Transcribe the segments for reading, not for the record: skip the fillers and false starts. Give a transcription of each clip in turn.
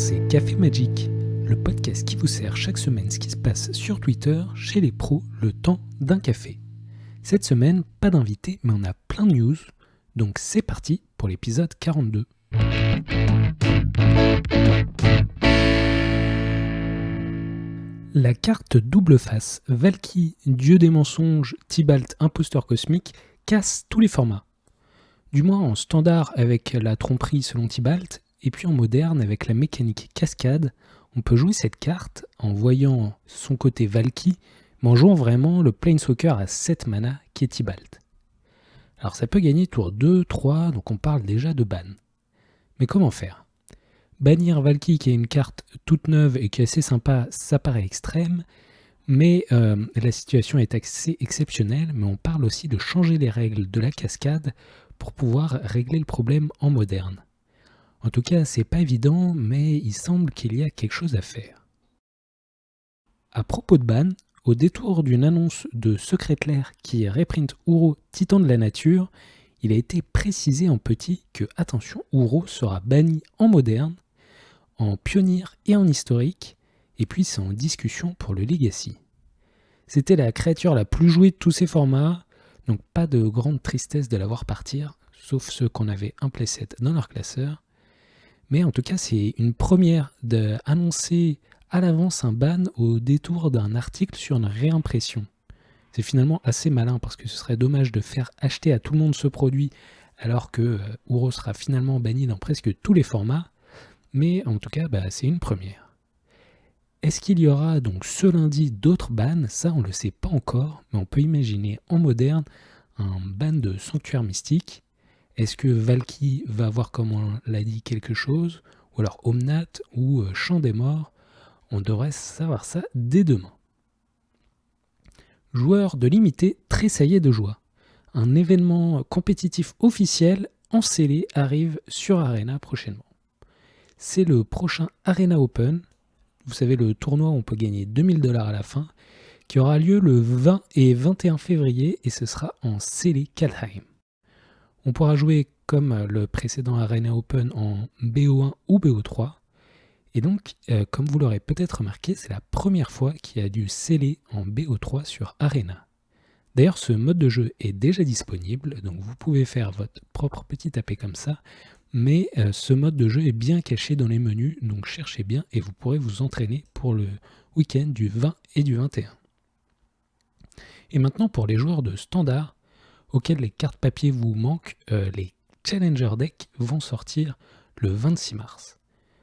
c'est Café Magic, le podcast qui vous sert chaque semaine ce qui se passe sur Twitter chez les pros le temps d'un café. Cette semaine, pas d'invité, mais on a plein de news, donc c'est parti pour l'épisode 42. La carte double face, Valky, dieu des mensonges, Tibalt, imposteur cosmique, casse tous les formats. Du moins en standard avec la tromperie selon Tibalt, et puis en moderne avec la mécanique cascade, on peut jouer cette carte en voyant son côté Valky, mais en jouant vraiment le Planeswalker à 7 mana qui est Tibalt. Alors ça peut gagner tour 2, 3, donc on parle déjà de ban. Mais comment faire ? Bannir Valky qui est une carte toute neuve et qui est assez sympa, ça paraît extrême, mais la situation est assez exceptionnelle, mais on parle aussi de changer les règles de la cascade pour pouvoir régler le problème en moderne. En tout cas, c'est pas évident, mais il semble qu'il y a quelque chose à faire. À propos de ban, au détour d'une annonce de Secretlair qui reprint Uro, Titan de la Nature, il a été précisé en petit que, attention, Uro sera banni en moderne, en pionnier et en historique, et puis c'est en discussion pour le Legacy. C'était la créature la plus jouée de tous ces formats, donc pas de grande tristesse de la voir partir, sauf ceux qu'on avait un playset dans leur classeur. Mais en tout cas, c'est une première d'annoncer à l'avance un ban au détour d'un article sur une réimpression. C'est finalement assez malin parce que ce serait dommage de faire acheter à tout le monde ce produit alors que Uro sera finalement banni dans presque tous les formats. Mais en tout cas, c'est une première. Est-ce qu'il y aura donc ce lundi d'autres bans ? Ça, on ne le sait pas encore, mais on peut imaginer en moderne un ban de Sanctuaire Mystique. Est-ce que Valky va avoir, comme on l'a dit, quelque chose ? Ou alors Omnat ou Chant des Morts ? On devrait savoir ça dès demain. Joueur de limité tressaillé de joie. Un événement compétitif officiel en scellé arrive sur Arena prochainement. C'est le prochain Arena Open, vous savez le tournoi où on peut gagner 2000$ à la fin, qui aura lieu le 20 et 21 février et ce sera en scellé Kaldheim. On pourra jouer comme le précédent Arena Open en BO1 ou BO3. Et donc, comme vous l'aurez peut-être remarqué, c'est la première fois qu'il y a du scellé en BO3 sur Arena. D'ailleurs, ce mode de jeu est déjà disponible, donc vous pouvez faire votre propre petit AP comme ça, mais ce mode de jeu est bien caché dans les menus, donc cherchez bien et vous pourrez vous entraîner pour le week-end du 20 et du 21. Et maintenant, pour les joueurs de standard, auxquels les cartes papier vous manquent, les Challenger Decks vont sortir le 26 mars.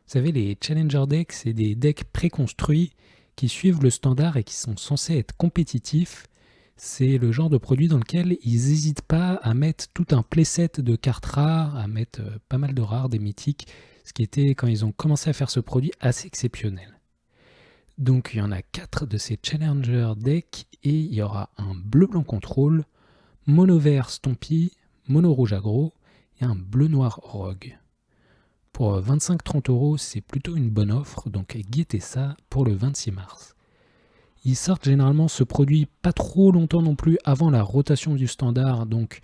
Vous savez, les Challenger Decks, c'est des decks préconstruits qui suivent le standard et qui sont censés être compétitifs. C'est le genre de produit dans lequel ils n'hésitent pas à mettre tout un playset de cartes rares, à mettre pas mal de rares, des mythiques, ce qui était, quand ils ont commencé à faire ce produit, assez exceptionnel. Donc il y en a 4 de ces Challenger Decks et il y aura un bleu-blanc contrôle, mono-vert Stompy, mono-rouge aggro et un bleu-noir rogue. Pour 25-30€, c'est plutôt une bonne offre, donc guettez ça pour le 26 mars. Ils sortent généralement ce produit pas trop longtemps non plus avant la rotation du standard, donc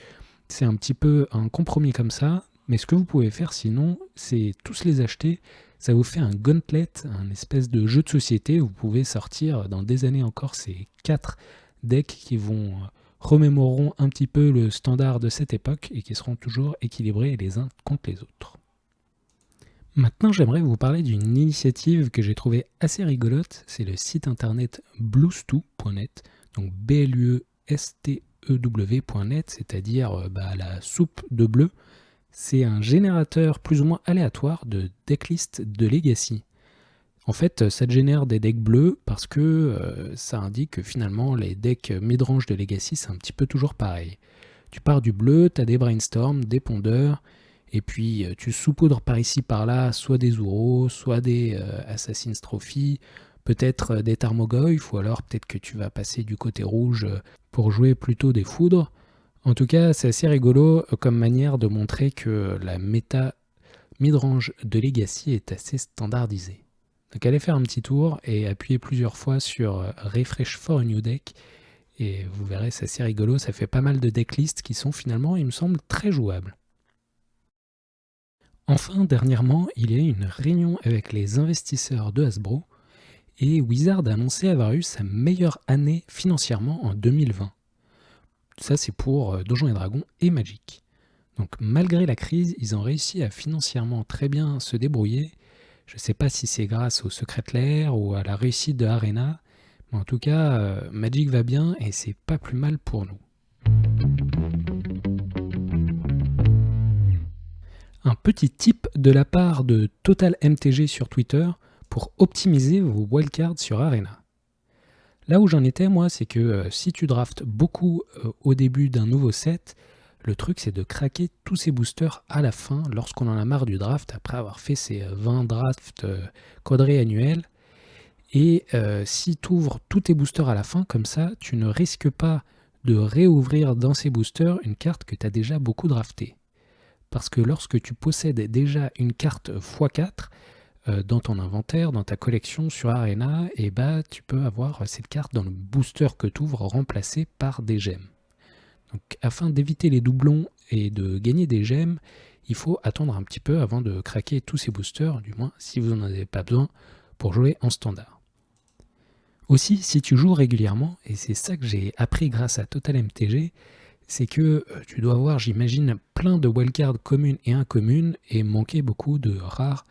c'est un petit peu un compromis comme ça. Mais ce que vous pouvez faire sinon, c'est tous les acheter. Ça vous fait un gauntlet, un espèce de jeu de société. Vous pouvez sortir dans des années encore ces 4 decks qui remémoreront un petit peu le standard de cette époque et qui seront toujours équilibrés les uns contre les autres. Maintenant, j'aimerais vous parler d'une initiative que j'ai trouvée assez rigolote. C'est le site internet bluestew.net, donc bluestew.net, c'est-à-dire la soupe de bleu. C'est un générateur plus ou moins aléatoire de decklist de Legacy. En fait, ça te génère des decks bleus parce que ça indique que finalement les decks midrange de Legacy, c'est un petit peu toujours pareil. Tu pars du bleu, tu as des brainstorms, des pondeurs, et puis tu saupoudres par ici par là soit des Uro, soit des Assassin's Trophy, peut-être des Tarmogoyf, ou alors peut-être que tu vas passer du côté rouge pour jouer plutôt des foudres. En tout cas, c'est assez rigolo comme manière de montrer que la méta midrange de Legacy est assez standardisée. Donc allez faire un petit tour et appuyez plusieurs fois sur Refresh for a New Deck et vous verrez, c'est assez rigolo, ça fait pas mal de decklists qui sont finalement, il me semble, très jouables. Enfin, dernièrement, il y a eu une réunion avec les investisseurs de Hasbro et Wizard a annoncé avoir eu sa meilleure année financièrement en 2020. Ça, c'est pour Donjons et Dragons et Magic. Donc malgré la crise, ils ont réussi à financièrement très bien se débrouiller. Je ne sais pas si c'est grâce au Secret Lair ou à la réussite de Arena, mais en tout cas, Magic va bien et c'est pas plus mal pour nous. Un petit tip de la part de Total MTG sur Twitter pour optimiser vos wildcards sur Arena. Là où j'en étais, moi, c'est que si tu draftes beaucoup au début d'un nouveau set, le truc c'est de craquer tous ces boosters à la fin, lorsqu'on en a marre du draft, après avoir fait ses 20 drafts quadri-annuels. Et si tu ouvres tous tes boosters à la fin, comme ça, tu ne risques pas de réouvrir dans ces boosters une carte que tu as déjà beaucoup draftée. Parce que lorsque tu possèdes déjà une carte x4 dans ton inventaire, dans ta collection sur Arena, et tu peux avoir cette carte dans le booster que tu ouvres remplacée par des gemmes. Donc afin d'éviter les doublons et de gagner des gemmes, il faut attendre un petit peu avant de craquer tous ces boosters, du moins si vous n'en avez pas besoin pour jouer en standard. Aussi, si tu joues régulièrement, et c'est ça que j'ai appris grâce à Total MTG, c'est que tu dois avoir, j'imagine, plein de wildcards communes et incommunes et manquer beaucoup de rares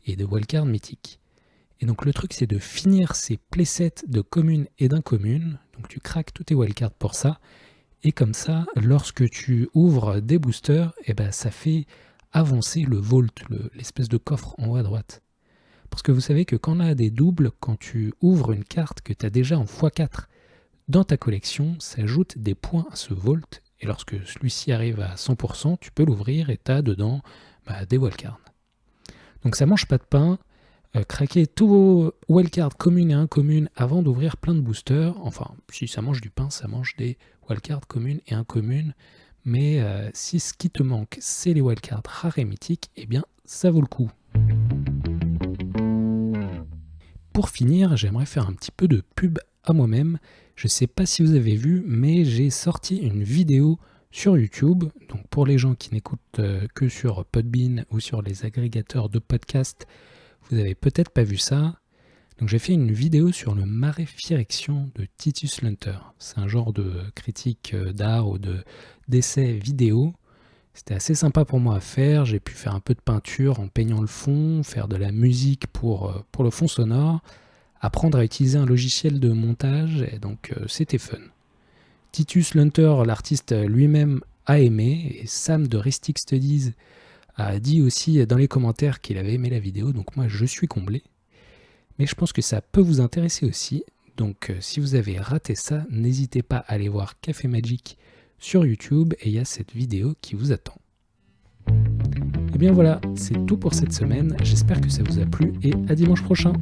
et de wildcards mythiques. Et donc le truc c'est de finir ces playsets de communes et d'incommunes, donc tu craques tous tes wildcards pour ça, et comme ça, lorsque tu ouvres des boosters, ça fait avancer le vault, l'espèce de coffre en haut à droite. Parce que vous savez que quand on a des doubles, quand tu ouvres une carte que tu as déjà en x4 dans ta collection, ça ajoute des points à ce vault, et lorsque celui-ci arrive à 100%, tu peux l'ouvrir et tu as dedans des wildcards. Donc ça mange pas de pain, craquez tous vos wildcards communes et incommunes avant d'ouvrir plein de boosters. Enfin, si ça mange du pain, ça mange des wildcards communes et incommunes, mais si ce qui te manque c'est les wildcards rares et mythiques, ça vaut le coup. Pour finir, j'aimerais faire un petit peu de pub à moi-même. Je ne sais pas si vous avez vu, mais j'ai sorti une vidéo sur YouTube. Donc pour les gens qui n'écoutent que sur Podbean ou sur les agrégateurs de podcasts, vous n'avez peut-être pas vu ça. Donc j'ai fait une vidéo sur le Mare Phyrexian de Titus Lunter. C'est un genre de critique d'art ou d'essai vidéo. C'était assez sympa pour moi à faire. J'ai pu faire un peu de peinture en peignant le fond, faire de la musique pour le fond sonore, apprendre à utiliser un logiciel de montage, et donc c'était fun. Titus Lunter, l'artiste lui-même, a aimé, et Sam de Ristic Studies a dit aussi dans les commentaires qu'il avait aimé la vidéo, donc moi je suis comblé. Mais je pense que ça peut vous intéresser aussi, donc si vous avez raté ça, n'hésitez pas à aller voir Café Magic sur YouTube, et il y a cette vidéo qui vous attend. Et bien voilà, c'est tout pour cette semaine, j'espère que ça vous a plu, et à dimanche prochain.